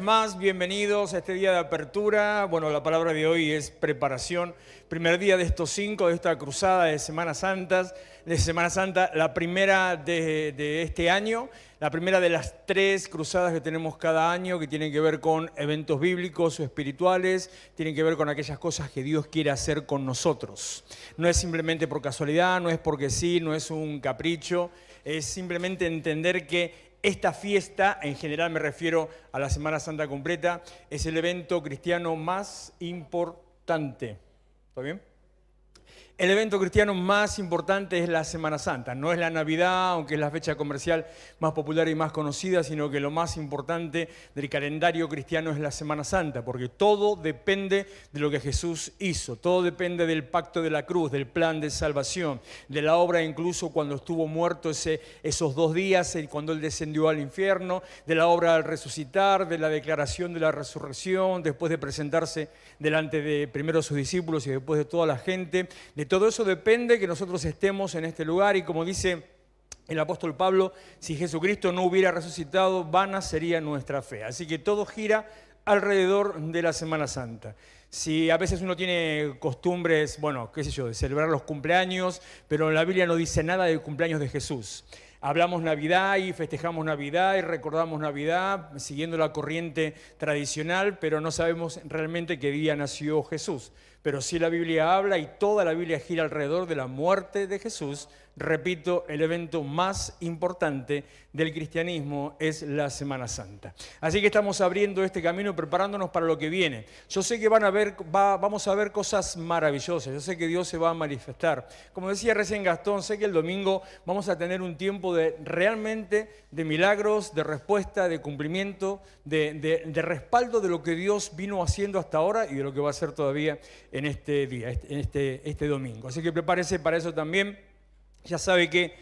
Más bienvenidos a este día de apertura. Bueno, la palabra de hoy es preparación. Primer día de estos 5, de esta cruzada de Semana Santa, la primera de este año, la primera de las 3 cruzadas que tenemos cada año, que tienen que ver con eventos bíblicos o espirituales, tienen que ver con aquellas cosas que Dios quiere hacer con nosotros. No es simplemente por casualidad, no es porque sí, no es un capricho, es simplemente entender que esta fiesta, en general me refiero a la Semana Santa completa, es el evento cristiano más importante. ¿Está bien? El evento cristiano más importante es la Semana Santa. No es la Navidad, aunque es la fecha comercial más popular y más conocida, sino que lo más importante del calendario cristiano es la Semana Santa, porque todo depende de lo que Jesús hizo. Todo depende del pacto de la cruz, del plan de salvación, de la obra incluso cuando estuvo muerto esos 2 días, cuando Él descendió al infierno, de la obra al resucitar, de la declaración de la resurrección, después de presentarse delante de primero sus discípulos y después de toda la gente. De todo eso depende que nosotros estemos en este lugar y como dice el apóstol Pablo, si Jesucristo no hubiera resucitado, vana sería nuestra fe. Así que todo gira alrededor de la Semana Santa. Si a veces uno tiene costumbres, bueno, qué sé yo, de celebrar los cumpleaños, pero la Biblia no dice nada del cumpleaños de Jesús. Hablamos Navidad y festejamos Navidad y recordamos Navidad siguiendo la corriente tradicional, pero no sabemos realmente qué día nació Jesús. Pero sí la Biblia habla y toda la Biblia gira alrededor de la muerte de Jesús. Repito, el evento más importante del cristianismo es la Semana Santa. Así que estamos abriendo este camino, preparándonos para lo que viene. Yo sé que vamos a ver cosas maravillosas, yo sé que Dios se va a manifestar. Como decía recién Gastón, sé que el domingo vamos a tener un tiempo realmente de milagros, de respuesta, de cumplimiento, de respaldo de lo que Dios vino haciendo hasta ahora y de lo que va a hacer todavía en este día, en este domingo. Así que prepárese para eso también. Ya sabe que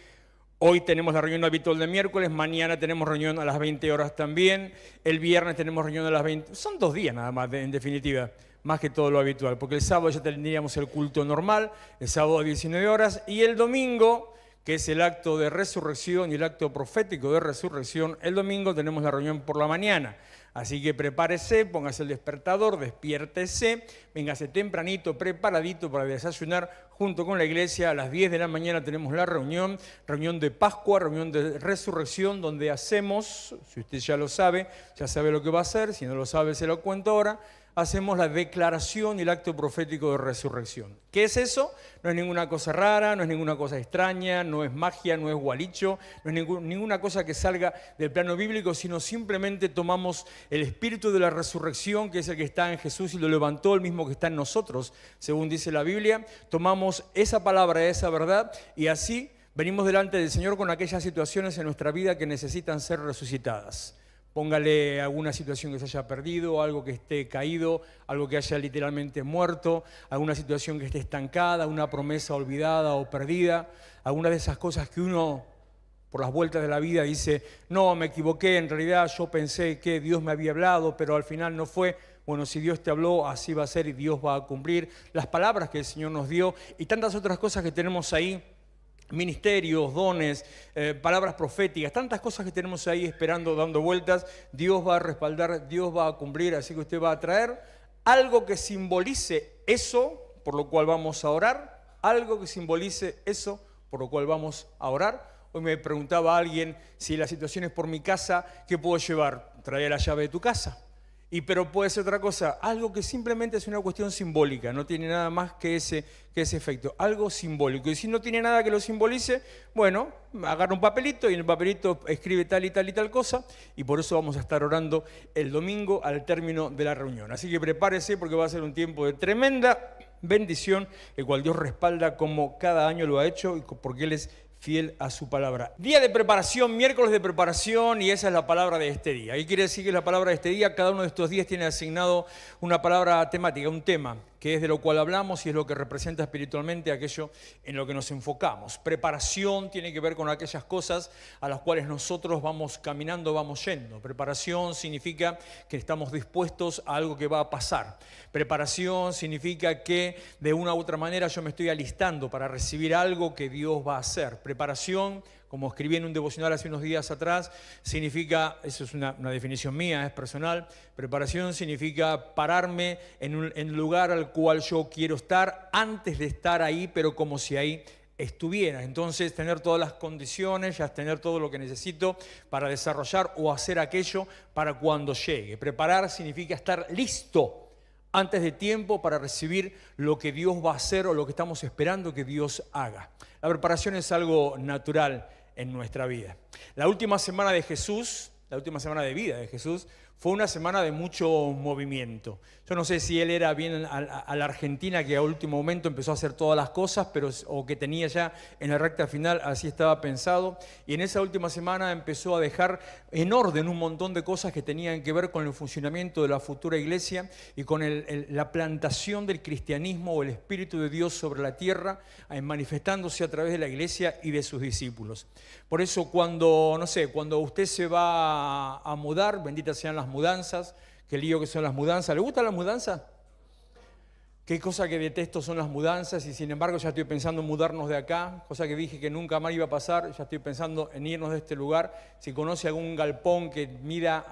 hoy tenemos la reunión habitual de miércoles, mañana tenemos reunión a las 20 horas también, el viernes tenemos reunión a las 20, son 2 días nada más en definitiva, más que todo lo habitual, porque el sábado ya tendríamos el culto normal, el sábado a 19 horas y el domingo, que es el acto de resurrección y el acto profético de resurrección, el domingo tenemos la reunión por la mañana. Así que prepárese, póngase el despertador, despiértese, véngase tempranito, preparadito para desayunar junto con la iglesia. A las 10 de la mañana tenemos la reunión de Pascua, reunión de resurrección, donde hacemos, si usted ya sabe lo que va a hacer, si no lo sabe se lo cuento ahora, hacemos la declaración y el acto profético de resurrección. ¿Qué es eso? No es ninguna cosa rara, no es ninguna cosa extraña, no es magia, no es gualicho, no es ninguna cosa que salga del plano bíblico, sino simplemente tomamos el espíritu de la resurrección, que es el que está en Jesús y lo levantó, el mismo que está en nosotros, según dice la Biblia. Tomamos esa palabra, esa verdad, y así venimos delante del Señor con aquellas situaciones en nuestra vida que necesitan ser resucitadas. Póngale alguna situación que se haya perdido, algo que esté caído, algo que haya literalmente muerto, alguna situación que esté estancada, una promesa olvidada o perdida, alguna de esas cosas que uno, por las vueltas de la vida, dice, no, me equivoqué, en realidad yo pensé que Dios me había hablado, pero al final no fue. Bueno, si Dios te habló, así va a ser y Dios va a cumplir las palabras que el Señor nos dio y tantas otras cosas que tenemos ahí. Ministerios, dones, palabras proféticas, tantas cosas que tenemos ahí esperando, dando vueltas. Dios va a respaldar, Dios va a cumplir, así que usted va a traer algo que simbolice eso por lo cual vamos a orar, algo que simbolice eso por lo cual vamos a orar. Hoy me preguntaba alguien si la situación es por mi casa, ¿qué puedo llevar? Trae la llave de tu casa. Pero puede ser otra cosa, algo que simplemente es una cuestión simbólica, no tiene nada más que ese efecto, algo simbólico. Y si no tiene nada que lo simbolice, bueno, agarra un papelito y en el papelito escribe tal y tal y tal cosa, y por eso vamos a estar orando el domingo al término de la reunión. Así que prepárese porque va a ser un tiempo de tremenda bendición, el cual Dios respalda como cada año lo ha hecho y porque Él es fiel a su palabra. Día de preparación, miércoles de preparación, y esa es la palabra de este día. ¿Qué quiere decir que es la palabra de este día? Cada uno de estos días tiene asignado una palabra temática, un tema, que es de lo cual hablamos y es lo que representa espiritualmente aquello en lo que nos enfocamos. Preparación tiene que ver con aquellas cosas a las cuales nosotros vamos caminando, vamos yendo. Preparación significa que estamos dispuestos a algo que va a pasar. Preparación significa que de una u otra manera yo me estoy alistando para recibir algo que Dios va a hacer. Preparación como escribí en un devocional hace unos días atrás, significa, eso es una definición mía, es personal, preparación significa pararme en el lugar al cual yo quiero estar antes de estar ahí, pero como si ahí estuviera. Entonces, tener todas las condiciones, ya tener todo lo que necesito para desarrollar o hacer aquello para cuando llegue. Preparar significa estar listo antes de tiempo para recibir lo que Dios va a hacer o lo que estamos esperando que Dios haga. La preparación es algo natural en nuestra vida. La última semana de Jesús, la última semana de vida de Jesús, fue una semana de mucho movimiento. Yo no sé si él era bien a la Argentina, que a último momento empezó a hacer todas las cosas, o que tenía ya en la recta final, así estaba pensado. Y en esa última semana empezó a dejar en orden un montón de cosas que tenían que ver con el funcionamiento de la futura iglesia y con la plantación del cristianismo o el Espíritu de Dios sobre la tierra, manifestándose a través de la iglesia y de sus discípulos. Por eso cuando usted se va a mudar, benditas sean las mudanzas, qué lío que son las mudanzas. ¿Le gusta la mudanza? Qué cosa que detesto son las mudanzas y sin embargo ya estoy pensando en mudarnos de acá, cosa que dije que nunca más iba a pasar, ya estoy pensando en irnos de este lugar. Si conoce algún galpón que mida,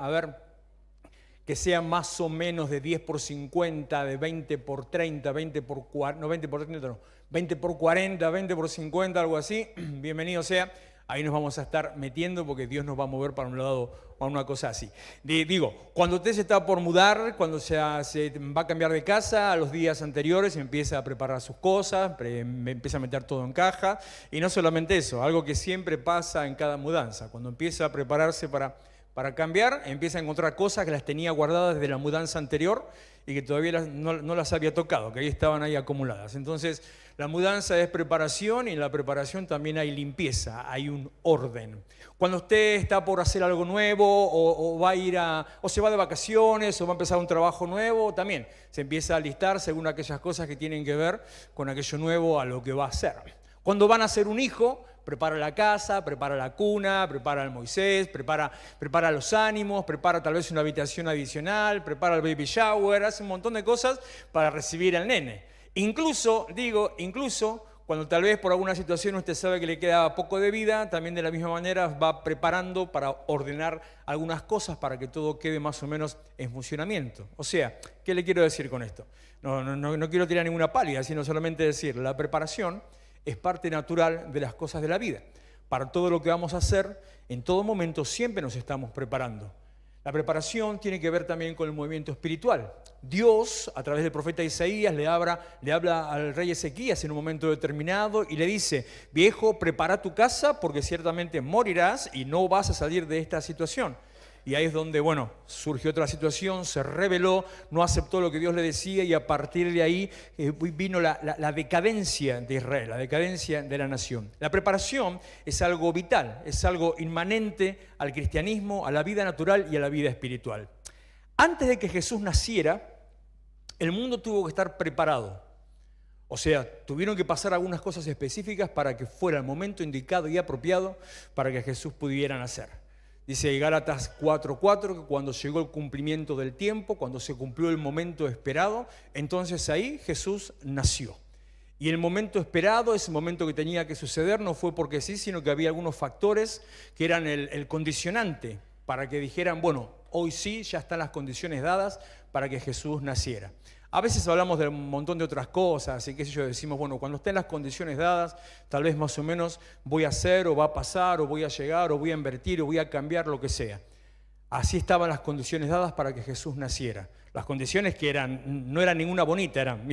que sea más o menos de 10 por 50, de 20 por 30, 20 por 40, no 20 por 30, no, 20 por 40, 20 por 50, algo así, bienvenido sea. Ahí nos vamos a estar metiendo porque Dios nos va a mover para un lado o a una cosa así. Digo, cuando usted se está por mudar, cuando se va a cambiar de casa, a los días anteriores empieza a preparar sus cosas, empieza a meter todo en caja. Y no solamente eso, algo que siempre pasa en cada mudanza. Cuando empieza a prepararse para cambiar, empieza a encontrar cosas que las tenía guardadas desde la mudanza anterior y que todavía no las había tocado, que ahí estaban ahí acumuladas. Entonces, la mudanza es preparación y en la preparación también hay limpieza, hay un orden. Cuando usted está por hacer algo nuevo o va a ir o se va de vacaciones o va a empezar un trabajo nuevo, también se empieza a listar según aquellas cosas que tienen que ver con aquello nuevo a lo que va a hacer. Cuando van a hacer un hijo, prepara la casa, prepara la cuna, prepara el Moisés, prepara los ánimos, prepara tal vez una habitación adicional, prepara el baby shower, hace un montón de cosas para recibir al nene. Incluso cuando tal vez por alguna situación usted sabe que le queda poco de vida, también de la misma manera va preparando para ordenar algunas cosas para que todo quede más o menos en funcionamiento. O sea, ¿qué le quiero decir con esto? No quiero tirar ninguna pálida, sino solamente decir, la preparación es parte natural de las cosas de la vida. Para todo lo que vamos a hacer, en todo momento siempre nos estamos preparando. La preparación tiene que ver también con el movimiento espiritual. Dios, a través del profeta Isaías, le habla al rey Ezequías en un momento determinado y le dice, viejo, prepara tu casa porque ciertamente morirás y no vas a salir de esta situación. Y ahí es donde, surgió otra situación, se rebeló, no aceptó lo que Dios le decía y a partir de ahí vino la decadencia de Israel, la decadencia de la nación. La preparación es algo vital, es algo inmanente al cristianismo, a la vida natural y a la vida espiritual. Antes de que Jesús naciera, el mundo tuvo que estar preparado. O sea, tuvieron que pasar algunas cosas específicas para que fuera el momento indicado y apropiado para que Jesús pudiera nacer. Dice Gálatas 4:4 que cuando llegó el cumplimiento del tiempo, cuando se cumplió el momento esperado, entonces ahí Jesús nació. Y el momento esperado, ese momento que tenía que suceder, no fue porque sí, sino que había algunos factores que eran el condicionante para que dijeran, hoy sí, ya están las condiciones dadas para que Jesús naciera. A veces hablamos de un montón de otras cosas y decimos, cuando estén las condiciones dadas, tal vez más o menos voy a hacer o va a pasar o voy a llegar o voy a invertir o voy a cambiar lo que sea. Así estaban las condiciones dadas para que Jesús naciera. Las condiciones que no eran ninguna bonita, eran,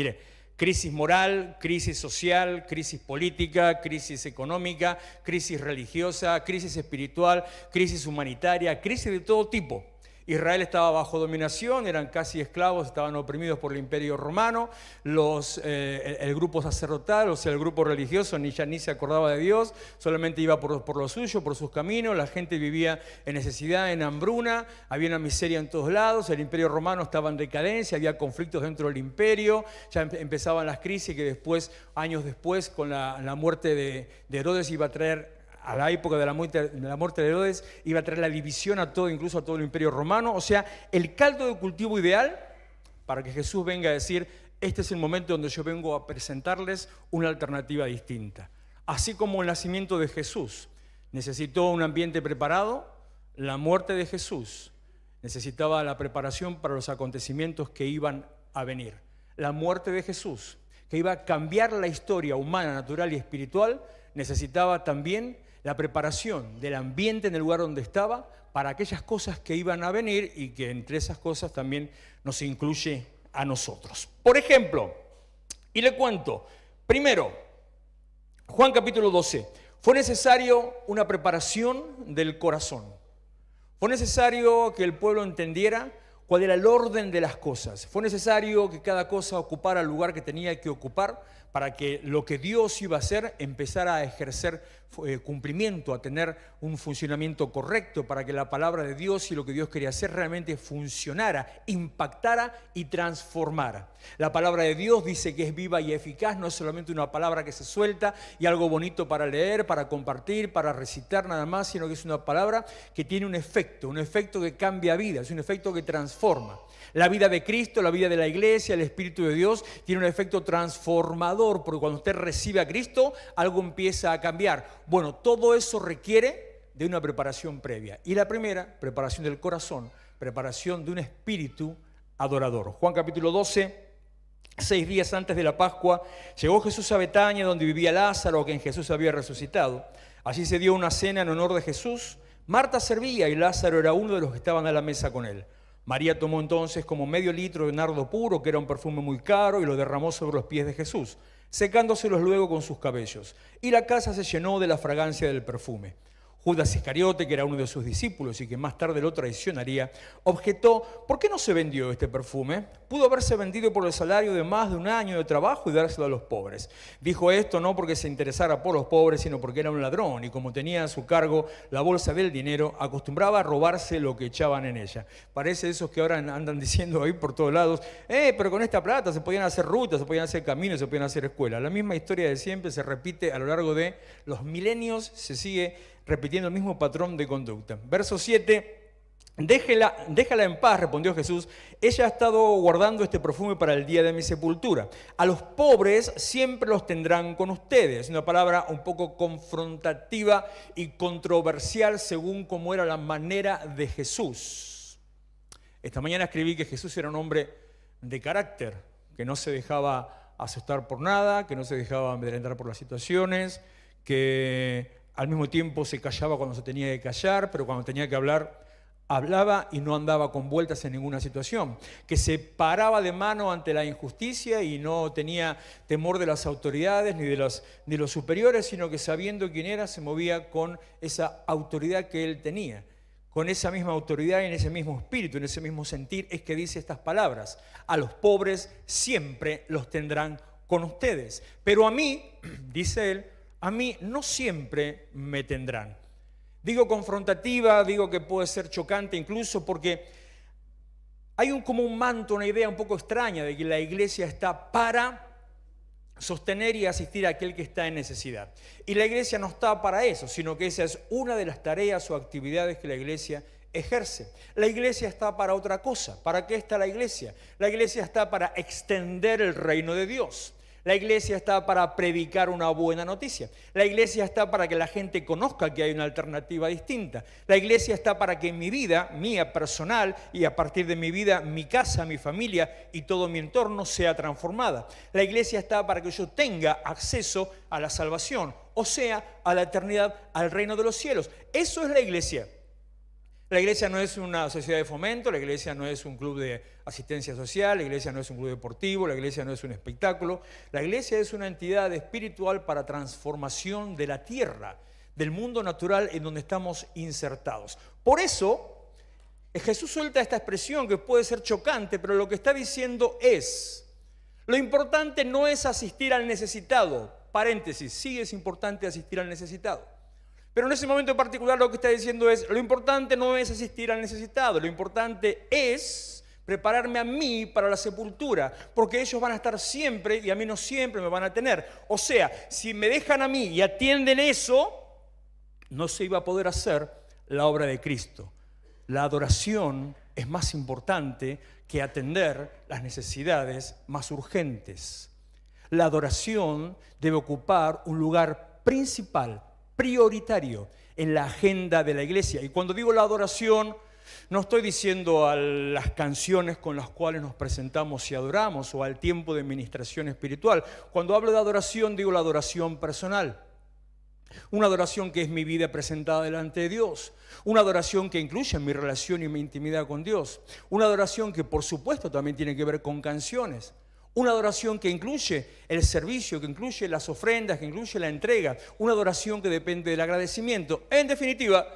crisis moral, crisis social, crisis política, crisis económica, crisis religiosa, crisis espiritual, crisis humanitaria, crisis de todo tipo. Israel estaba bajo dominación, eran casi esclavos, estaban oprimidos por el Imperio Romano, el grupo sacerdotal, o sea, el grupo religioso ni se acordaba de Dios, solamente iba por lo suyo, por sus caminos, la gente vivía en necesidad, en hambruna, había una miseria en todos lados, el Imperio Romano estaba en decadencia, había conflictos dentro del imperio, ya empezaban las crisis que después, años después, con la muerte de Herodes iba a traer, a la época de la muerte de Herodes, iba a traer la división incluso a todo el Imperio Romano. O sea, el caldo de cultivo ideal para que Jesús venga a decir, este es el momento donde yo vengo a presentarles una alternativa distinta. Así como el nacimiento de Jesús necesitó un ambiente preparado. La muerte de Jesús necesitaba la preparación para los acontecimientos que iban a venir. La muerte de Jesús, que iba a cambiar la historia humana, natural y espiritual, necesitaba también la preparación del ambiente en el lugar donde estaba para aquellas cosas que iban a venir y que entre esas cosas también nos incluye a nosotros. Por ejemplo, y le cuento, primero, Juan capítulo 12, fue necesario una preparación del corazón. Fue necesario que el pueblo entendiera cuál era el orden de las cosas. Fue necesario que cada cosa ocupara el lugar que tenía que ocupar para que lo que Dios iba a hacer empezara a ejercer cumplimiento, a tener un funcionamiento correcto, para que la palabra de Dios y lo que Dios quería hacer realmente funcionara, impactara y transformara. La palabra de Dios dice que es viva y eficaz, no es solamente una palabra que se suelta y algo bonito para leer, para compartir, para recitar nada más, sino que es una palabra que tiene un efecto que cambia vidas, un efecto que transforma. La vida de Cristo, la vida de la iglesia, el Espíritu de Dios tiene un efecto transformador, porque cuando usted recibe a Cristo, algo empieza a cambiar. Bueno, todo eso requiere de una preparación previa. Y la primera, preparación del corazón, preparación de un espíritu adorador. Juan capítulo 12, 6 días antes de la Pascua, llegó Jesús a Betania, donde vivía Lázaro, a quien Jesús había resucitado. Allí se dio una cena en honor de Jesús. Marta servía y Lázaro era uno de los que estaban a la mesa con él. María tomó entonces como medio litro de nardo puro, que era un perfume muy caro, y lo derramó sobre los pies de Jesús, secándoselos luego con sus cabellos. Y la casa se llenó de la fragancia del perfume. Judas Iscariote, que era uno de sus discípulos y que más tarde lo traicionaría, objetó: ¿por qué no se vendió este perfume? Pudo haberse vendido por el salario de más de un año de trabajo y dárselo a los pobres. Dijo esto no porque se interesara por los pobres, sino porque era un ladrón y como tenía a su cargo la bolsa del dinero, acostumbraba a robarse lo que echaban en ella. Parece esos que ahora andan diciendo ahí por todos lados: pero con esta plata se podían hacer rutas, se podían hacer caminos, se podían hacer escuelas. La misma historia de siempre se repite a lo largo de los milenios, se sigue repitiendo el mismo patrón de conducta. Verso 7, déjala en paz, respondió Jesús. Ella ha estado guardando este perfume para el día de mi sepultura. A los pobres siempre los tendrán con ustedes. Una palabra un poco confrontativa y controversial según cómo era la manera de Jesús. Esta mañana escribí que Jesús era un hombre de carácter, que no se dejaba asustar por nada, que no se dejaba amedrentar por las situaciones, que al mismo tiempo se callaba cuando se tenía que callar, pero cuando tenía que hablar, hablaba y no andaba con vueltas en ninguna situación. Que se paraba de mano ante la injusticia y no tenía temor de las autoridades ni de los superiores, sino que sabiendo quién era, se movía con esa autoridad que él tenía. Con esa misma autoridad y en ese mismo espíritu, en ese mismo sentir, es que dice estas palabras: a los pobres siempre los tendrán con ustedes. Pero a mí, dice él, a mí no siempre me tendrán. Digo confrontativa, digo que puede ser chocante incluso porque hay como un manto, una idea un poco extraña de que la iglesia está para sostener y asistir a aquel que está en necesidad. Y la iglesia no está para eso, sino que esa es una de las tareas o actividades que la iglesia ejerce. La iglesia está para otra cosa. ¿Para qué está la iglesia? La iglesia está para extender el reino de Dios. La iglesia está para predicar una buena noticia. La iglesia está para que la gente conozca que hay una alternativa distinta. La iglesia está para que mi vida, mía personal, y a partir de mi vida, mi casa, mi familia y todo mi entorno sea transformada. La iglesia está para que yo tenga acceso a la salvación, o sea, a la eternidad, al reino de los cielos. Eso es la iglesia. La iglesia no es una sociedad de fomento, la iglesia no es un club de asistencia social, la iglesia no es un club deportivo, la iglesia no es un espectáculo. La iglesia es una entidad espiritual para transformación de la tierra, del mundo natural en donde estamos insertados. Por eso, Jesús suelta esta expresión que puede ser chocante, pero lo que está diciendo es: lo importante no es asistir al necesitado. Paréntesis, sí es importante asistir al necesitado. Pero en ese momento en particular lo que está diciendo es: lo importante no es asistir al necesitado, lo importante es prepararme a mí para la sepultura, porque ellos van a estar siempre y a mí no siempre me van a tener. O sea, si me dejan a mí y atienden eso, no se iba a poder hacer la obra de Cristo. La adoración es más importante que atender las necesidades más urgentes. La adoración debe ocupar un lugar principal, prioritario en la agenda de la iglesia. Y cuando digo la adoración, no estoy diciendo a las canciones con las cuales nos presentamos y adoramos o al tiempo de ministración espiritual. Cuando hablo de adoración, digo la adoración personal. Una adoración que es mi vida presentada delante de Dios. Una adoración que incluye mi relación y mi intimidad con Dios. Una adoración que por supuesto también tiene que ver con canciones. Una adoración que incluye el servicio, que incluye las ofrendas, que incluye la entrega. Una adoración que depende del agradecimiento. En definitiva,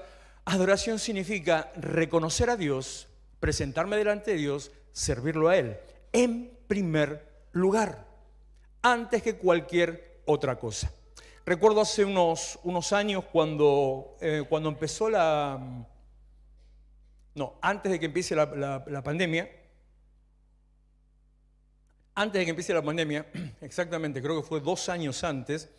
adoración significa reconocer a Dios, presentarme delante de Dios, servirlo a Él. En primer lugar, antes que cualquier otra cosa. Recuerdo hace unos años cuando empezó antes de que empiece la pandemia. Antes de que empiece la pandemia, exactamente, creo que fue 2 años antes,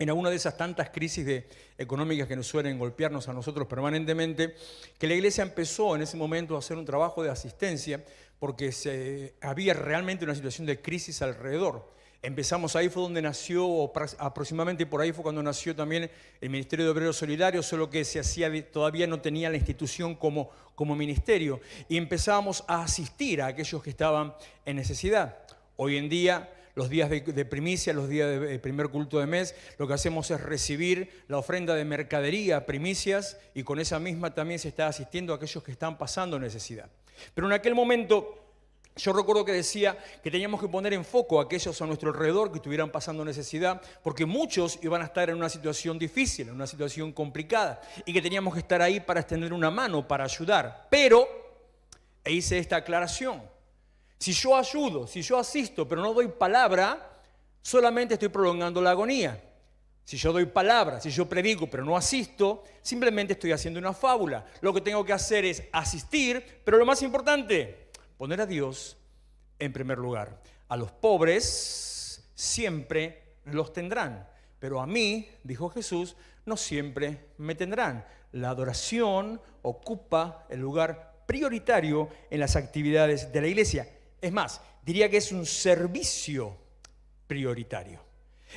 en alguna de esas tantas crisis económicas que nos suelen golpearnos a nosotros permanentemente, que la iglesia empezó en ese momento a hacer un trabajo de asistencia porque había realmente una situación de crisis alrededor. Empezamos ahí, fue donde nació, aproximadamente por ahí fue cuando nació también el Ministerio de Obreros Solidarios, solo que todavía no tenía la institución como ministerio. Y empezábamos a asistir a aquellos que estaban en necesidad. Hoy en día, los días de primicia, los días de primer culto de mes, lo que hacemos es recibir la ofrenda de mercadería, primicias, y con esa misma también se está asistiendo a aquellos que están pasando necesidad. Pero en aquel momento, yo recuerdo que decía que teníamos que poner en foco a aquellos a nuestro alrededor que estuvieran pasando necesidad, porque muchos iban a estar en una situación difícil, en una situación complicada, y que teníamos que estar ahí para extender una mano, para ayudar. Pero, hice esta aclaración. Si yo ayudo, si yo asisto, pero no doy palabra, solamente estoy prolongando la agonía. Si yo doy palabra, si yo predico, pero no asisto, simplemente estoy haciendo una fábula. Lo que tengo que hacer es asistir, pero lo más importante, poner a Dios en primer lugar. A los pobres siempre los tendrán, pero a mí, dijo Jesús, no siempre me tendrán. La adoración ocupa el lugar prioritario en las actividades de la iglesia. Es más, diría que es un servicio prioritario.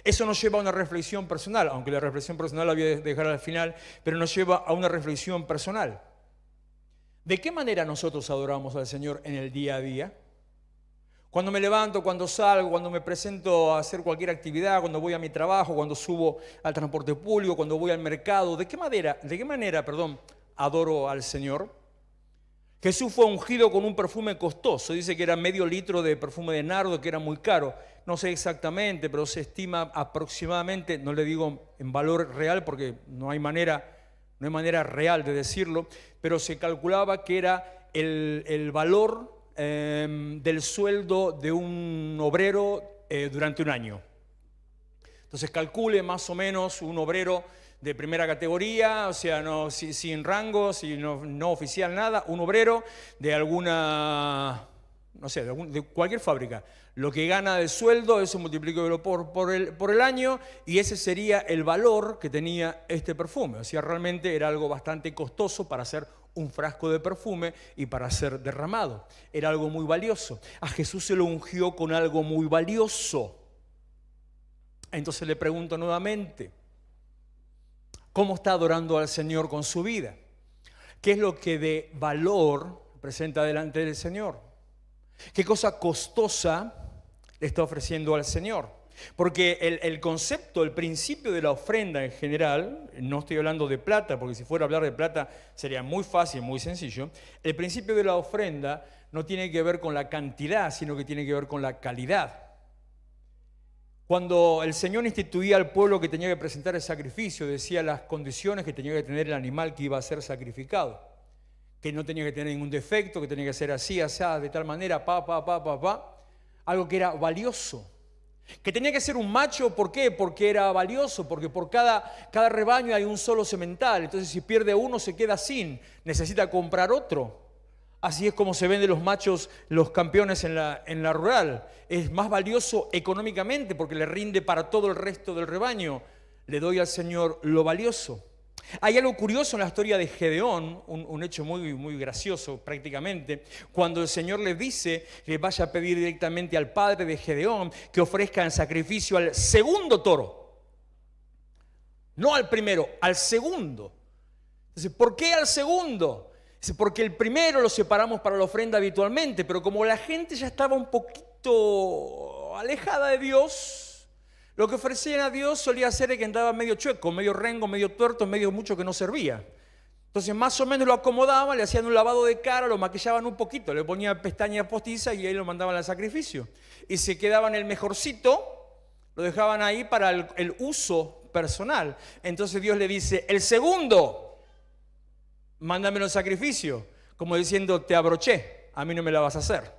Eso nos lleva a una reflexión personal, aunque la reflexión personal la voy a dejar al final, pero nos lleva a una reflexión personal. ¿De qué manera nosotros adoramos al Señor en el día a día? Cuando me levanto, cuando salgo, cuando me presento a hacer cualquier actividad, cuando voy a mi trabajo, cuando subo al transporte público, cuando voy al mercado, ¿de qué manera, adoro al Señor? Jesús fue ungido con un perfume costoso. Dice que era medio litro de perfume de nardo, que era muy caro. No sé exactamente, pero se estima aproximadamente, no le digo en valor real porque no hay manera real de decirlo, pero se calculaba que era el valor del sueldo de un obrero durante un año. Entonces calcule más o menos un obrero de primera categoría, o sea, sin rango, no oficial, nada, un obrero de alguna, no sé, de cualquier fábrica. Lo que gana de sueldo, eso multiplíquelo por el año, y ese sería el valor que tenía este perfume. O sea, realmente era algo bastante costoso para hacer un frasco de perfume y para ser derramado. Era algo muy valioso. A Jesús se lo ungió con algo muy valioso. Entonces le pregunto nuevamente, ¿cómo está adorando al Señor con su vida? ¿Qué es lo que de valor presenta delante del Señor? ¿Qué cosa costosa le está ofreciendo al Señor? Porque el concepto, el principio de la ofrenda en general, no estoy hablando de plata, porque si fuera a hablar de plata sería muy fácil, muy sencillo. El principio de la ofrenda no tiene que ver con la cantidad, sino que tiene que ver con la calidad. Cuando el Señor instituía al pueblo que tenía que presentar el sacrificio, decía las condiciones que tenía que tener el animal que iba a ser sacrificado. Que no tenía que tener ningún defecto, que tenía que ser así, de tal manera, algo que era valioso. Que tenía que ser un macho, ¿por qué? Porque era valioso, porque por cada rebaño hay un solo semental. Entonces si pierde uno se queda sin, necesita comprar otro. Así es como se venden los machos, los campeones en la rural. Es más valioso económicamente porque le rinde para todo el resto del rebaño. Le doy al Señor lo valioso. Hay algo curioso en la historia de Gedeón, un hecho muy, muy gracioso prácticamente, cuando el Señor le dice que vaya a pedir directamente al padre de Gedeón que ofrezca en sacrificio al segundo toro. No al primero, al segundo. Entonces, ¿por qué al segundo? Dice, porque el primero lo separamos para la ofrenda habitualmente, pero como la gente ya estaba un poquito alejada de Dios, lo que ofrecían a Dios solía ser el que andaba medio chueco, medio rengo, medio tuerto, medio mucho que no servía. Entonces más o menos lo acomodaban, le hacían un lavado de cara, lo maquillaban un poquito, le ponían pestañas postizas y ahí lo mandaban al sacrificio. Y se quedaban el mejorcito, lo dejaban ahí para el uso personal. Entonces Dios le dice, el segundo, mándamelo al sacrificio, como diciendo, te abroché, a mí no me la vas a hacer.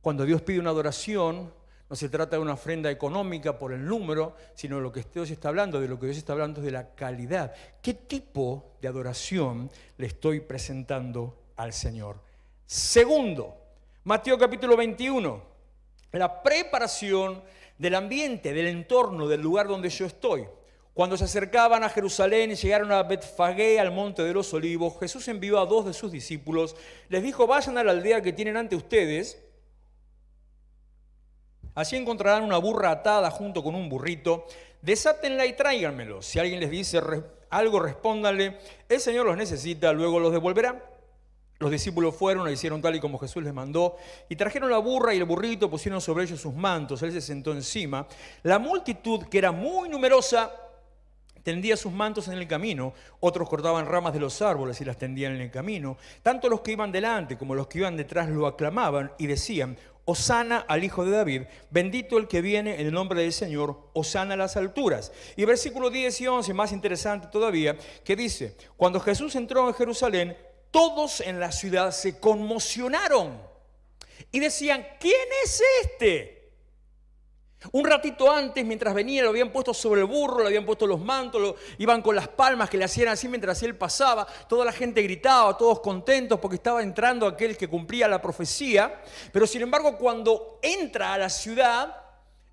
Cuando Dios pide una adoración, no se trata de una ofrenda económica por el número, sino lo que Dios está hablando, de lo que Dios está hablando es de la calidad. ¿Qué tipo de adoración le estoy presentando al Señor? Segundo, Mateo capítulo 21, la preparación del ambiente, del entorno, del lugar donde yo estoy. Cuando se acercaban a Jerusalén y llegaron a Betfagé, al monte de los olivos, Jesús envió a 2 de sus discípulos, les dijo, vayan a la aldea que tienen ante ustedes. Así encontrarán una burra atada junto con un burrito. Desátenla y tráiganmelo. Si alguien les dice algo, respóndanle, el Señor los necesita, luego los devolverá. Los discípulos fueron, le hicieron tal y como Jesús les mandó, y trajeron la burra y el burrito, pusieron sobre ellos sus mantos. Él se sentó encima. La multitud, que era muy numerosa, tendía sus mantos en el camino. Otros cortaban ramas de los árboles y las tendían en el camino. Tanto los que iban delante como los que iban detrás lo aclamaban y decían, Hosana al Hijo de David, bendito el que viene en el nombre del Señor, Hosana a las alturas. Y versículos 10 y 11, más interesante todavía, que dice, cuando Jesús entró en Jerusalén, todos en la ciudad se conmocionaron y decían, ¿quién es este? Un ratito antes, mientras venía, lo habían puesto sobre el burro, le habían puesto los mantos, iban con las palmas que le hacían así mientras él pasaba. Toda la gente gritaba, todos contentos porque estaba entrando aquel que cumplía la profecía. Pero sin embargo, cuando entra a la ciudad,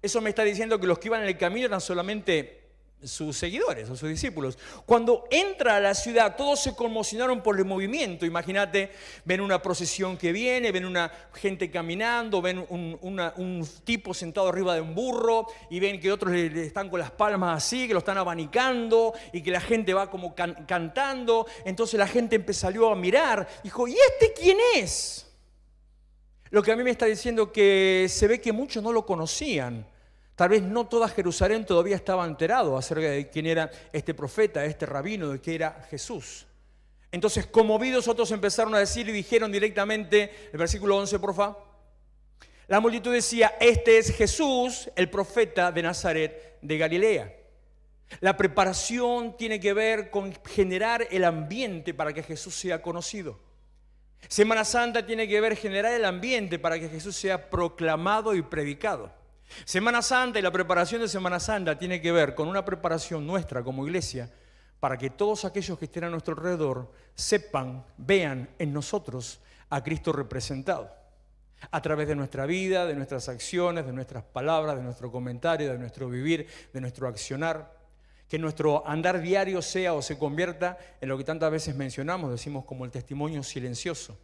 eso me está diciendo que los que iban en el camino eran solamente sus seguidores o sus discípulos. Cuando entra a la ciudad, todos se conmocionaron por el movimiento. Imagínate, ven una procesión que viene, ven una gente caminando, ven un tipo sentado arriba de un burro y ven que otros le están con las palmas así, que lo están abanicando y que la gente va como cantando. Entonces la gente salió a mirar, dijo, ¿y este quién es? Lo que a mí me está diciendo que se ve que muchos no lo conocían. Tal vez no toda Jerusalén todavía estaba enterado acerca de quién era este profeta, este rabino, de qué era Jesús. Entonces, conmovidos, otros empezaron a decir y dijeron directamente, el versículo 11, por favor. La multitud decía, este es Jesús, el profeta de Nazaret de Galilea. La preparación tiene que ver con generar el ambiente para que Jesús sea conocido. Semana Santa tiene que ver generar el ambiente para que Jesús sea proclamado y predicado. Semana Santa y la preparación de Semana Santa tiene que ver con una preparación nuestra como iglesia para que todos aquellos que estén a nuestro alrededor sepan, vean en nosotros a Cristo representado a través de nuestra vida, de nuestras acciones, de nuestras palabras, de nuestro comentario, de nuestro vivir, de nuestro accionar. Que nuestro andar diario sea o se convierta en lo que tantas veces mencionamos, decimos como el testimonio silencioso.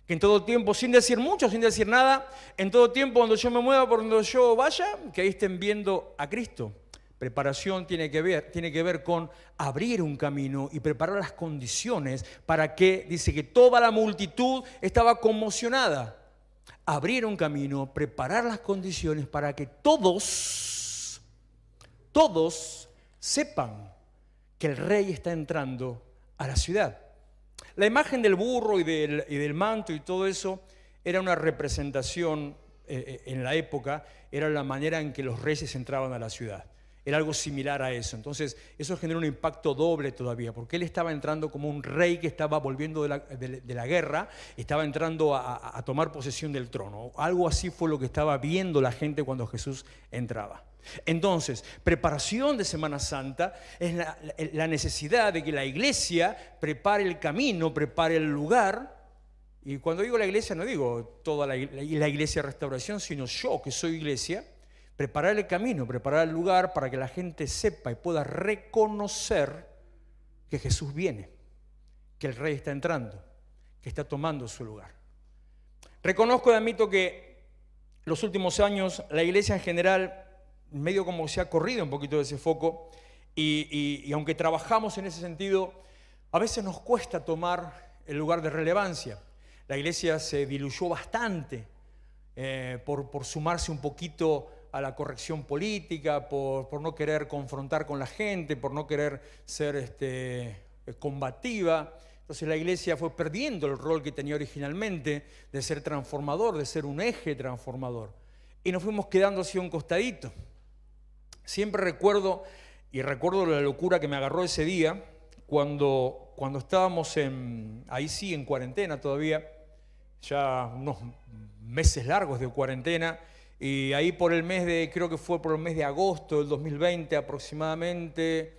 Que en todo tiempo, sin decir mucho, sin decir nada, en todo tiempo cuando yo me mueva, por donde yo vaya, que ahí estén viendo a Cristo. Preparación tiene que ver con abrir un camino y preparar las condiciones para que, dice que toda la multitud estaba conmocionada. Abrir un camino, preparar las condiciones para que todos sepan que el rey está entrando a la ciudad. La imagen del burro y del manto y todo eso era una representación en la época, era la manera en que los reyes entraban a la ciudad. Era algo similar a eso. Entonces, eso generó un impacto doble todavía, porque él estaba entrando como un rey que estaba volviendo de la guerra, estaba entrando a tomar posesión del trono. Algo así fue lo que estaba viendo la gente cuando Jesús entraba. Entonces, preparación de Semana Santa es la necesidad de que la iglesia prepare el camino, prepare el lugar. Y cuando digo la iglesia, no digo toda la iglesia de Restauración, sino yo que soy iglesia, preparar el camino, preparar el lugar para que la gente sepa y pueda reconocer que Jesús viene, que el Rey está entrando, que está tomando su lugar. Reconozco y admito que los últimos años la iglesia en general medio como se ha corrido un poquito de ese foco y aunque trabajamos en ese sentido, A veces nos cuesta tomar el lugar de relevancia. La iglesia se diluyó bastante por sumarse un poquito a la corrección política, por no querer confrontar con la gente, por no querer ser combativa. Entonces la iglesia fue perdiendo el rol que tenía originalmente de ser transformador, de ser un eje transformador. Y nos fuimos quedando así a un costadito. Siempre recuerdo la locura que me agarró ese día, cuando estábamos ahí sí, en cuarentena todavía, ya unos meses largos de cuarentena, y ahí creo que fue por el mes de agosto del 2020 aproximadamente,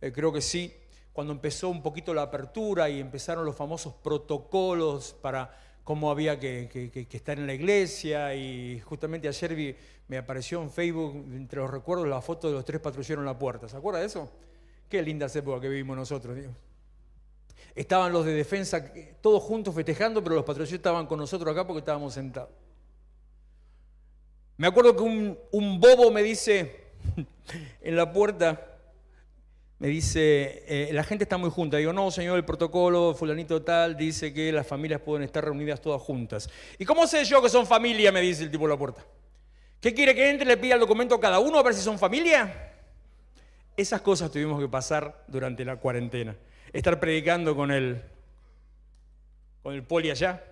creo que sí, cuando empezó un poquito la apertura y empezaron los famosos protocolos para cómo había que estar en la iglesia. Y justamente ayer me apareció en Facebook, entre los recuerdos, la foto de los 3 patrulleros en la puerta. ¿Se acuerda de eso? Qué linda época que vivimos nosotros, tío. Estaban los de defensa todos juntos festejando, pero los patrulleros estaban con nosotros acá porque estábamos sentados. Me acuerdo que un bobo me dice en la puerta, me dice, la gente está muy junta. Digo, no, señor, el protocolo fulanito tal dice que las familias pueden estar reunidas todas juntas. ¿Y cómo sé yo que son familia? Me dice el tipo en la puerta. ¿Qué quiere que entre? Le pida el documento a cada uno a ver si son familia. Esas cosas tuvimos que pasar durante la cuarentena. Estar predicando con el poli allá.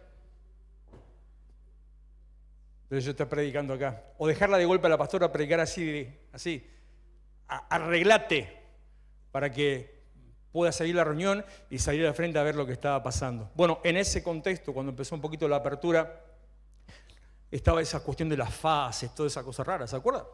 Entonces yo estoy predicando acá. O dejarla de golpe a la pastora a predicar así. Arreglate para que pueda salir la reunión y salir al frente a ver lo que estaba pasando. Bueno, en ese contexto, cuando empezó un poquito la apertura, estaba esa cuestión de las fases, toda esa cosa rara, ¿se acuerdan?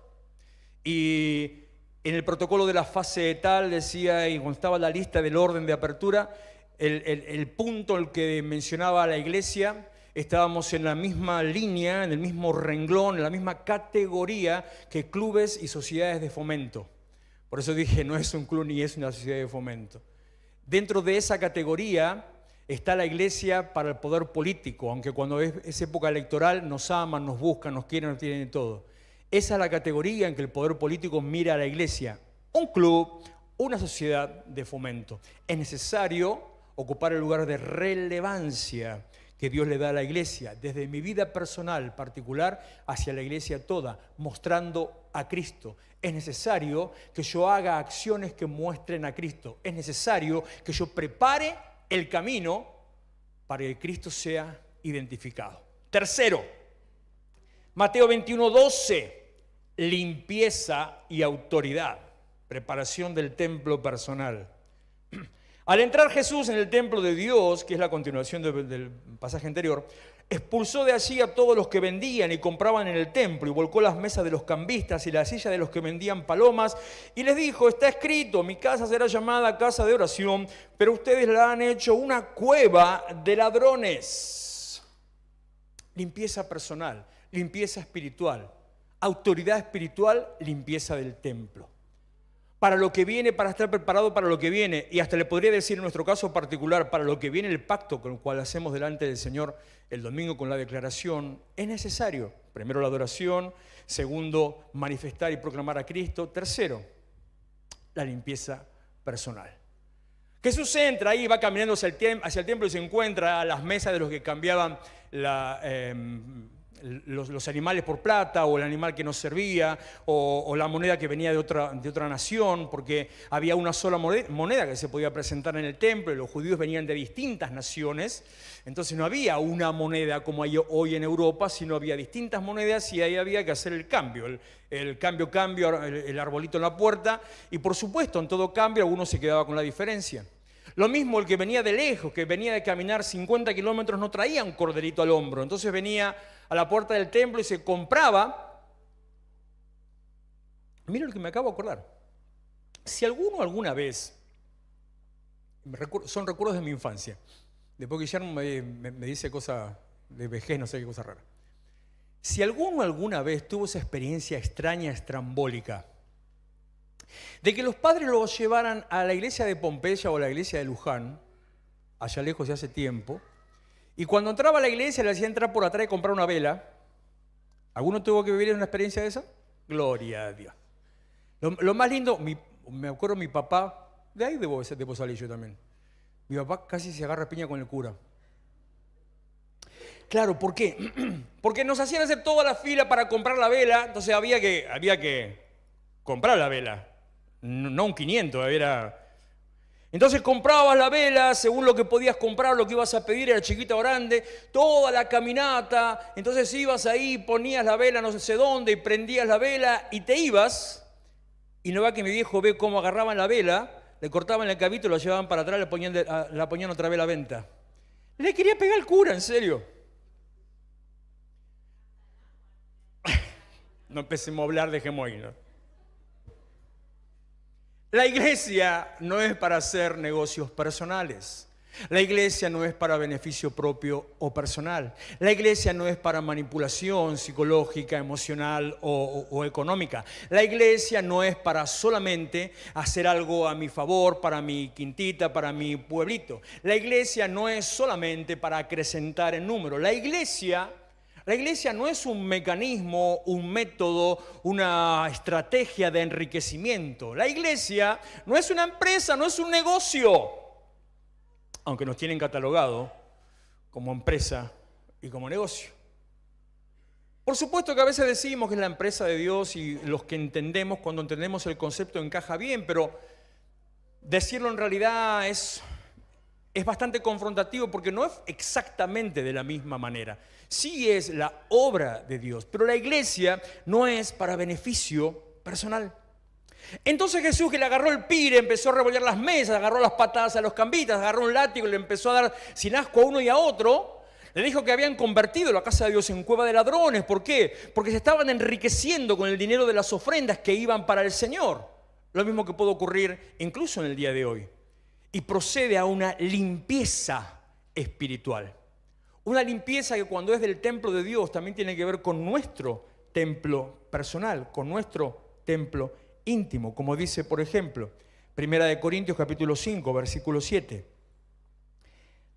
Y en el protocolo de la fase tal decía, y cuando estaba la lista del orden de apertura, el punto el que mencionaba a la iglesia, estábamos en la misma línea, en el mismo renglón, en la misma categoría que clubes y sociedades de fomento. Por eso dije, no es un club ni es una sociedad de fomento. Dentro de esa categoría está la iglesia para el poder político, aunque cuando es época electoral nos aman, nos buscan, nos quieren, nos tienen todo. Esa es la categoría en que el poder político mira a la iglesia. Un club, una sociedad de fomento. Es necesario ocupar el lugar de relevancia que Dios le da a la iglesia, desde mi vida personal particular hacia la iglesia toda, mostrando a Cristo. Es necesario que yo haga acciones que muestren a Cristo. Es necesario que yo prepare el camino para que Cristo sea identificado. Tercero, Mateo 21:12, limpieza y autoridad, preparación del templo personal. Al entrar Jesús en el templo de Dios, que es la continuación del pasaje anterior, expulsó de allí a todos los que vendían y compraban en el templo y volcó las mesas de los cambistas y las sillas de los que vendían palomas y les dijo, está escrito, mi casa será llamada casa de oración, pero ustedes la han hecho una cueva de ladrones. Limpieza personal, limpieza espiritual, autoridad espiritual, limpieza del templo. Para lo que viene, para estar preparado para lo que viene, y hasta le podría decir en nuestro caso particular, para lo que viene el pacto con el cual hacemos delante del Señor el domingo con la declaración, es necesario, primero la adoración, segundo, manifestar y proclamar a Cristo, tercero, la limpieza personal. Jesús entra ahí, va caminando hacia el templo y se encuentra a las mesas de los que cambiaban los animales por plata, o el animal que no servía, o la moneda que venía de otra nación, porque había una sola moneda que se podía presentar en el templo, y los judíos venían de distintas naciones, entonces no había una moneda como hay hoy en Europa, sino había distintas monedas y ahí había que hacer el cambio, el cambio, el arbolito en la puerta, y por supuesto en todo cambio alguno se quedaba con la diferencia. Lo mismo el que venía de lejos, que venía de caminar 50 kilómetros, no traía un corderito al hombro, entonces venía a la puerta del templo y se compraba. Mira lo que me acabo de acordar. Si alguno alguna vez, son recuerdos de mi infancia, después Guillermo me dice cosas de vejez, no sé qué cosa rara. Si alguno alguna vez tuvo esa experiencia extraña, estrambólica, de que los padres lo llevaran a la iglesia de Pompeya o a la iglesia de Luján, allá lejos de hace tiempo, y cuando entraba a la iglesia le hacía entrar por atrás y comprar una vela. ¿Alguno tuvo que vivir una experiencia de esa? Gloria a Dios. Lo más lindo, me acuerdo mi papá, de ahí debo salir yo también. Mi papá casi se agarra piña con el cura. Claro, ¿por qué? Porque nos hacían hacer toda la fila para comprar la vela, entonces había que comprar la vela, no un 500, era... Entonces comprabas la vela según lo que podías comprar, lo que ibas a pedir, era chiquita o grande, toda la caminata, entonces ibas ahí, ponías la vela no sé dónde y prendías la vela y te ibas, y no va que mi viejo ve cómo agarraban la vela, le cortaban el cabito, lo llevaban para atrás, la ponían otra vez a la venta. Le quería pegar al cura, en serio. No empecemos a hablar, dejemos ir, ¿no? La iglesia no es para hacer negocios personales. La iglesia no es para beneficio propio o personal. La iglesia no es para manipulación psicológica, emocional o económica. La iglesia no es para solamente hacer algo a mi favor, para mi quintita, para mi pueblito. La iglesia no es solamente para acrecentar en número. La iglesia no es un mecanismo, un método, una estrategia de enriquecimiento. La iglesia no es una empresa, no es un negocio, aunque nos tienen catalogado como empresa y como negocio. Por supuesto que a veces decimos que es la empresa de Dios y los que entendemos, cuando entendemos el concepto encaja bien, pero decirlo en realidad es bastante confrontativo porque no es exactamente de la misma manera. Sí es la obra de Dios, pero la iglesia no es para beneficio personal. Entonces Jesús, que le agarró el pire, empezó a revolver las mesas, agarró las patadas a los cambitas, agarró un látigo y le empezó a dar sin asco a uno y a otro. Le dijo que habían convertido la casa de Dios en cueva de ladrones. ¿Por qué? Porque se estaban enriqueciendo con el dinero de las ofrendas que iban para el Señor. Lo mismo que puede ocurrir incluso en el día de hoy. Y procede a una limpieza espiritual. Una limpieza que cuando es del templo de Dios también tiene que ver con nuestro templo personal, con nuestro templo íntimo. Como dice, por ejemplo, 1 Corintios capítulo 5, versículo 7.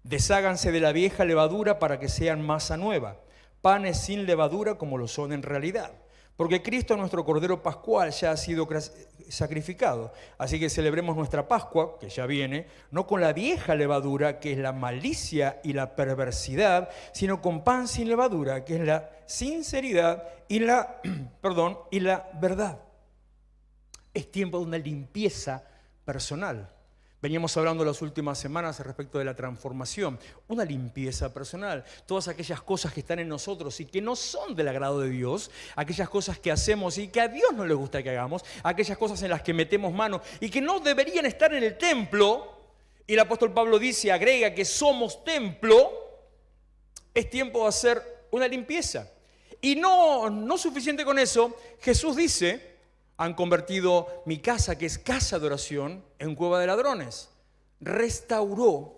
Desháganse de la vieja levadura para que sean masa nueva, panes sin levadura como lo son en realidad. Porque Cristo, nuestro Cordero Pascual, ya ha sido sacrificado. Así que celebremos nuestra Pascua, que ya viene, no con la vieja levadura, que es la malicia y la perversidad, sino con pan sin levadura, que es la sinceridad y la verdad. Es tiempo de una limpieza personal. Veníamos hablando las últimas semanas respecto de la transformación, una limpieza personal. Todas aquellas cosas que están en nosotros y que no son del agrado de Dios, aquellas cosas que hacemos y que a Dios no le gusta que hagamos, aquellas cosas en las que metemos mano y que no deberían estar en el templo, y el apóstol Pablo dice, agrega que somos templo, es tiempo de hacer una limpieza. Y no suficiente con eso, Jesús dice, han convertido mi casa, que es casa de oración, en cueva de ladrones. Restauró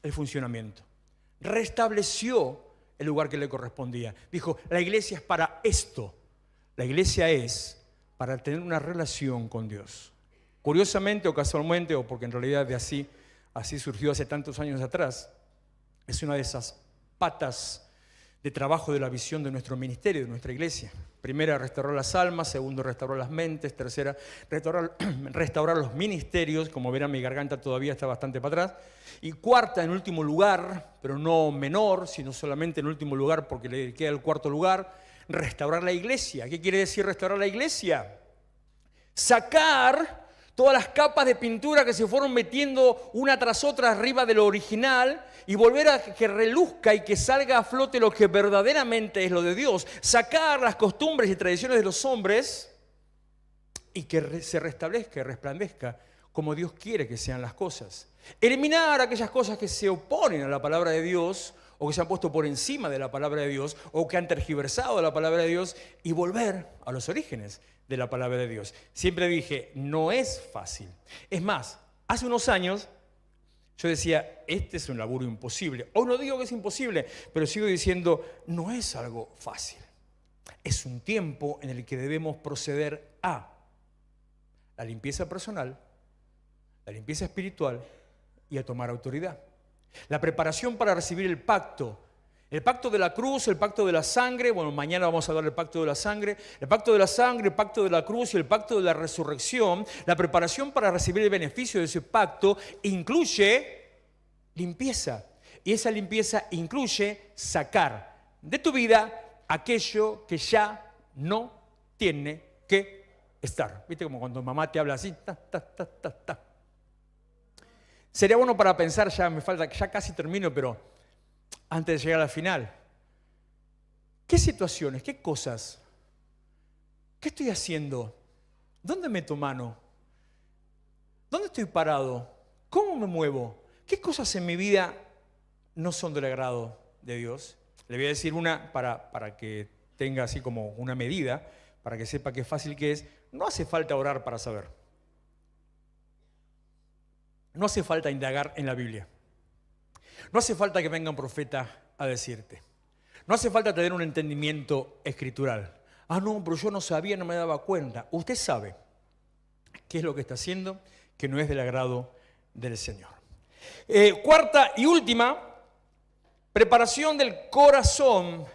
el funcionamiento. Restableció el lugar que le correspondía. Dijo, la iglesia es para esto. La iglesia es para tener una relación con Dios. Curiosamente o casualmente, o porque en realidad así surgió hace tantos años atrás, es una de esas patas de trabajo de la visión de nuestro ministerio, de nuestra iglesia. Primera, restaurar las almas. Segundo, restaurar las mentes. Tercera, restaurar los ministerios. Como verán, mi garganta todavía está bastante para atrás. Y cuarta, en último lugar, pero no menor, sino solamente en último lugar porque le queda el cuarto lugar, restaurar la iglesia. ¿Qué quiere decir restaurar la iglesia? Sacar todas las capas de pintura que se fueron metiendo una tras otra arriba de lo original y volver a que reluzca y que salga a flote lo que verdaderamente es lo de Dios. Sacar las costumbres y tradiciones de los hombres y que se restablezca y resplandezca como Dios quiere que sean las cosas. Eliminar aquellas cosas que se oponen a la palabra de Dios o que se han puesto por encima de la palabra de Dios o que han tergiversado la palabra de Dios y volver a los orígenes de la palabra de Dios. Siempre dije, no es fácil. Es más, hace unos años yo decía, este es un laburo imposible. Hoy no digo que es imposible, pero sigo diciendo, no es algo fácil. Es un tiempo en el que debemos proceder a la limpieza personal, la limpieza espiritual y a tomar autoridad. La preparación para recibir el pacto de la cruz, el pacto de la sangre. Bueno, mañana vamos a hablar del pacto de la sangre. El pacto de la sangre, el pacto de la cruz y el pacto de la resurrección. La preparación para recibir el beneficio de ese pacto incluye limpieza. Y esa limpieza incluye sacar de tu vida aquello que ya no tiene que estar. ¿Viste? Como cuando mamá te habla así. Ta, ta, ta, ta, ta. Sería bueno para pensar, ya casi termino, pero antes de llegar al final. ¿Qué situaciones, qué cosas, qué estoy haciendo? ¿Dónde meto mano? ¿Dónde estoy parado? ¿Cómo me muevo? ¿Qué cosas en mi vida no son del agrado de Dios? Le voy a decir una para que tenga así como una medida, para que sepa qué fácil que es. No hace falta orar para saber. No hace falta indagar en la Biblia. No hace falta que venga un profeta a decirte. No hace falta tener un entendimiento escritural. Ah, no, pero yo no sabía, no me daba cuenta. Usted sabe qué es lo que está haciendo, que no es del agrado del Señor. Cuarta y última, preparación del corazón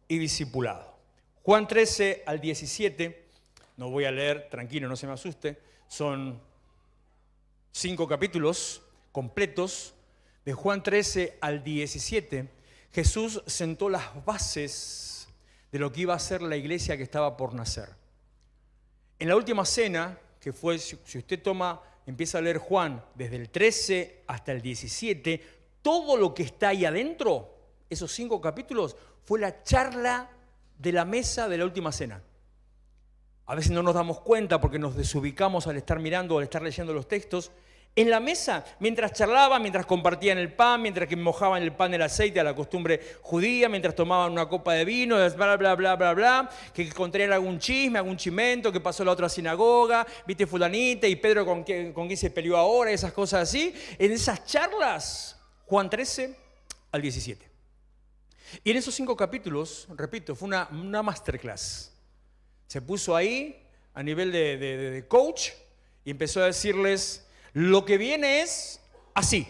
y discipulado. Juan 13 al 17, no voy a leer, tranquilo, no se me asuste, son 5 capítulos completos. De Juan 13 al 17, Jesús sentó las bases de lo que iba a ser la iglesia que estaba por nacer. En la última cena, que fue, si usted empieza a leer Juan desde el 13 hasta el 17, todo lo que está ahí adentro, esos 5 capítulos, fue la charla de la mesa de la última cena. A veces no nos damos cuenta porque nos desubicamos al estar mirando o al estar leyendo los textos. En la mesa, mientras charlaban, mientras compartían el pan, mientras que mojaban el pan en el aceite a la costumbre judía, mientras tomaban una copa de vino, bla, bla, bla, bla, bla, que contraían algún chisme, algún chimento, que pasó en la otra sinagoga, viste fulanita y Pedro con quién se peleó ahora, esas cosas así. En esas charlas, Juan 13 al 17. Y en esos 5 capítulos, repito, fue una masterclass. Se puso ahí a nivel de coach y empezó a decirles: lo que viene es así.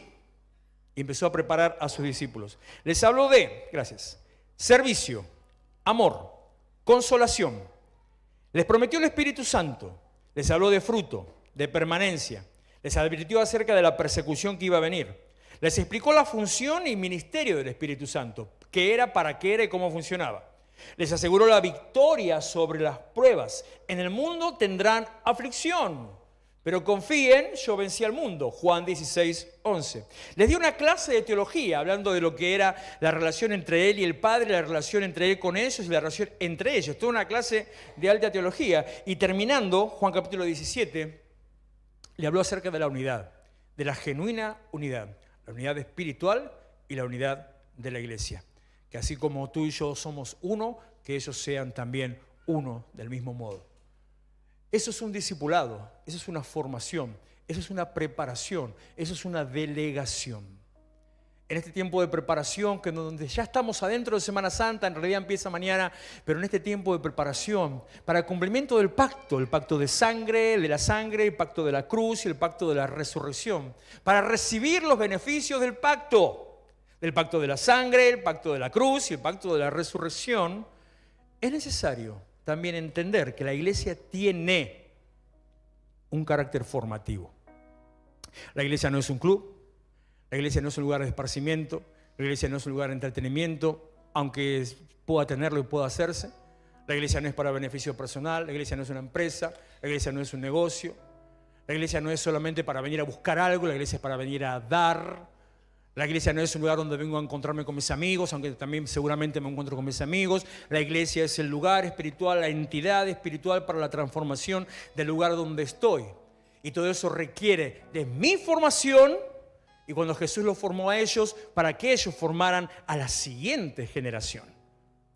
Y empezó a preparar a sus discípulos. Les habló de, servicio, amor, consolación. Les prometió el Espíritu Santo. Les habló de fruto, de permanencia. Les advirtió acerca de la persecución que iba a venir. Les explicó la función y ministerio del Espíritu Santo. Qué era, para qué era y cómo funcionaba. Les aseguró la victoria sobre las pruebas. En el mundo tendrán aflicción, pero confíen, yo vencí al mundo. Juan 16, 11. Les dio una clase de teología, hablando de lo que era la relación entre él y el Padre, la relación entre él con ellos y la relación entre ellos. Toda una clase de alta teología. Y terminando, Juan capítulo 17, le habló acerca de la unidad, de la genuina unidad. La unidad espiritual y la unidad de la iglesia. Que así como tú y yo somos uno, que ellos sean también uno del mismo modo. Eso es un discipulado, eso es una formación, eso es una preparación, eso es una delegación. En este tiempo de preparación, que donde ya estamos adentro de Semana Santa, en realidad empieza mañana, pero en este tiempo de preparación para el cumplimiento del pacto, el pacto de la sangre, el pacto de la cruz y el pacto de la resurrección, para recibir los beneficios del pacto de la sangre, el pacto de la cruz y el pacto de la resurrección, es necesario también entender que la iglesia tiene un carácter formativo. La iglesia no es un club, la iglesia no es un lugar de esparcimiento, la iglesia no es un lugar de entretenimiento, aunque pueda tenerlo y pueda hacerse. La iglesia no es para beneficio personal, la iglesia no es una empresa, la iglesia no es un negocio, la iglesia no es solamente para venir a buscar algo, la iglesia es para venir a dar. La iglesia no es un lugar donde vengo a encontrarme con mis amigos, aunque también seguramente me encuentro con mis amigos. La iglesia es el lugar espiritual, la entidad espiritual para la transformación del lugar donde estoy. Y todo eso requiere de mi formación, y cuando Jesús los formó a ellos, para que ellos formaran a la siguiente generación.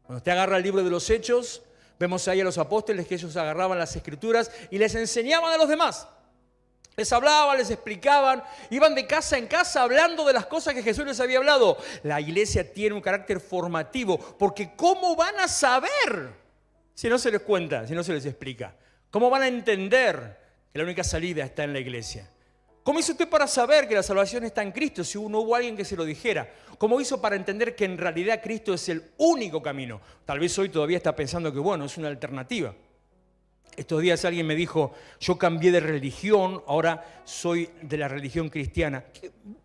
Cuando usted agarra el libro de los Hechos, vemos ahí a los apóstoles que ellos agarraban las escrituras y les enseñaban a los demás. Les hablaban, les explicaban, iban de casa en casa hablando de las cosas que Jesús les había hablado. La iglesia tiene un carácter formativo, porque ¿cómo van a saber si no se les cuenta, si no se les explica? ¿Cómo van a entender que la única salida está en la iglesia? ¿Cómo hizo usted para saber que la salvación está en Cristo si no hubo alguien que se lo dijera? ¿Cómo hizo para entender que en realidad Cristo es el único camino? Tal vez hoy todavía está pensando que bueno, es una alternativa. Estos días alguien me dijo, yo cambié de religión, ahora soy de la religión cristiana.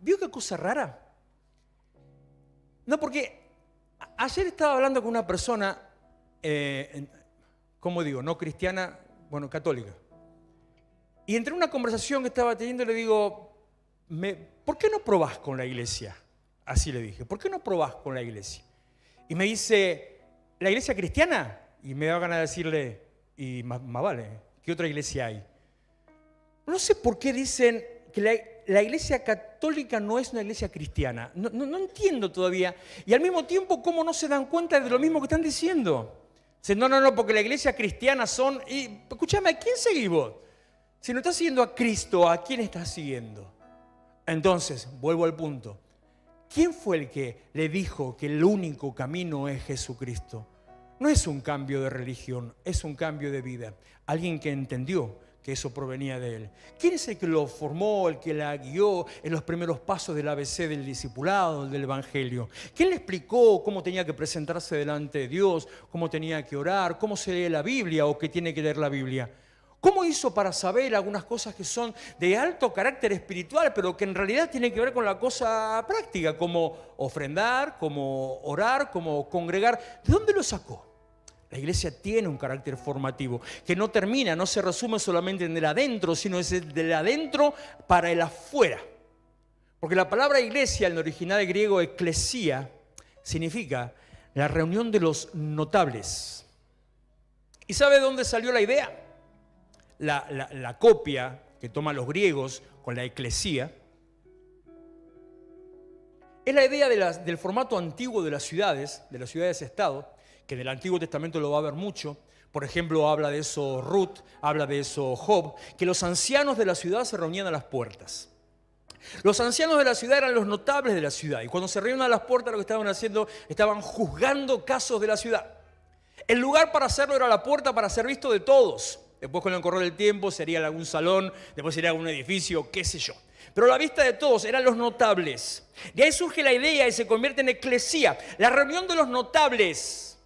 ¿Vio qué cosa rara? No, porque ayer estaba hablando con una persona, ¿cómo digo? No cristiana, bueno, católica. Y entre una conversación que estaba teniendo le digo, ¿por qué no probás con la iglesia? Así le dije, ¿por qué no probás con la iglesia? Y me dice, ¿la iglesia cristiana? Y me da ganas de decirle, y más vale, ¿qué otra iglesia hay? No sé por qué dicen que la iglesia católica no es una iglesia cristiana. No entiendo todavía. Y al mismo tiempo, ¿cómo no se dan cuenta de lo mismo que están diciendo? Dicen, no, porque la iglesia cristiana son... Y escúchame, ¿a quién seguís vos? Si no estás siguiendo a Cristo, ¿a quién estás siguiendo? Entonces, vuelvo al punto. ¿Quién fue el que le dijo que el único camino es Jesucristo? No es un cambio de religión, es un cambio de vida. Alguien que entendió que eso provenía de él. ¿Quién es el que lo formó, el que la guió en los primeros pasos del ABC del discipulado, del evangelio? ¿Quién le explicó cómo tenía que presentarse delante de Dios, cómo tenía que orar, cómo se lee la Biblia o qué tiene que leer la Biblia? ¿Cómo hizo para saber algunas cosas que son de alto carácter espiritual, pero que en realidad tienen que ver con la cosa práctica, como ofrendar, como orar, como congregar? ¿De dónde lo sacó? La iglesia tiene un carácter formativo que no termina, no se resume solamente en el adentro, sino es del adentro para el afuera. Porque la palabra iglesia, en el original griego eclesia, significa la reunión de los notables. ¿Y sabe de dónde salió la idea? La copia que toman los griegos con la eclesía es la idea del formato antiguo de las ciudades-estado, que en el Antiguo Testamento lo va a ver mucho. Por ejemplo, habla de eso Ruth, habla de eso Job, que los ancianos de la ciudad se reunían a las puertas. Los ancianos de la ciudad eran los notables de la ciudad, y cuando se reunían a las puertas lo que estaban haciendo, estaban juzgando casos de la ciudad. El lugar para hacerlo era la puerta para ser visto de todos. Después, con el correr del tiempo, sería algún salón, después sería algún edificio, qué sé yo. Pero la vista de todos eran los notables. De ahí surge la idea y se convierte en eclesía, la reunión de los notables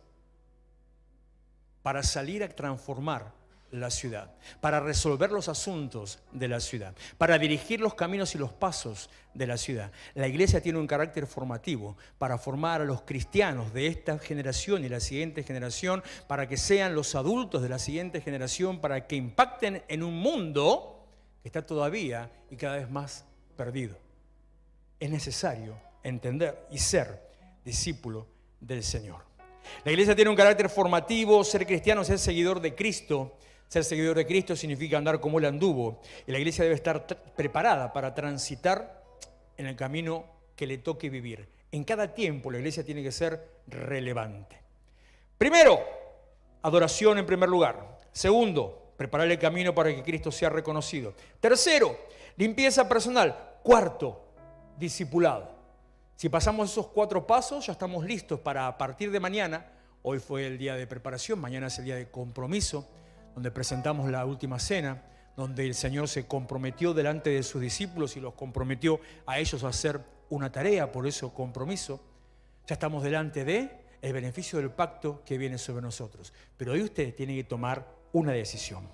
para salir a transformar la ciudad, para resolver los asuntos de la ciudad, para dirigir los caminos y los pasos de la ciudad. La iglesia tiene un carácter formativo para formar a los cristianos de esta generación y la siguiente generación, para que sean los adultos de la siguiente generación, para que impacten en un mundo que está todavía y cada vez más perdido. Es necesario entender y ser discípulo del Señor. La iglesia tiene un carácter formativo. Ser cristiano es ser seguidor de Cristo. Ser seguidor de Cristo significa andar como Él anduvo. Y la iglesia debe estar preparada para transitar en el camino que le toque vivir. En cada tiempo la iglesia tiene que ser relevante. Primero, adoración en primer lugar. Segundo, preparar el camino para que Cristo sea reconocido. Tercero, limpieza personal. Cuarto, discipulado. Si pasamos esos 4 pasos, ya estamos listos para, a partir de mañana. Hoy fue el día de preparación, mañana es el día de compromiso, donde presentamos la última cena, donde el Señor se comprometió delante de sus discípulos y los comprometió a ellos a hacer una tarea, por eso compromiso. Ya estamos delante de el beneficio del pacto que viene sobre nosotros. Pero hoy usted tiene que tomar una decisión.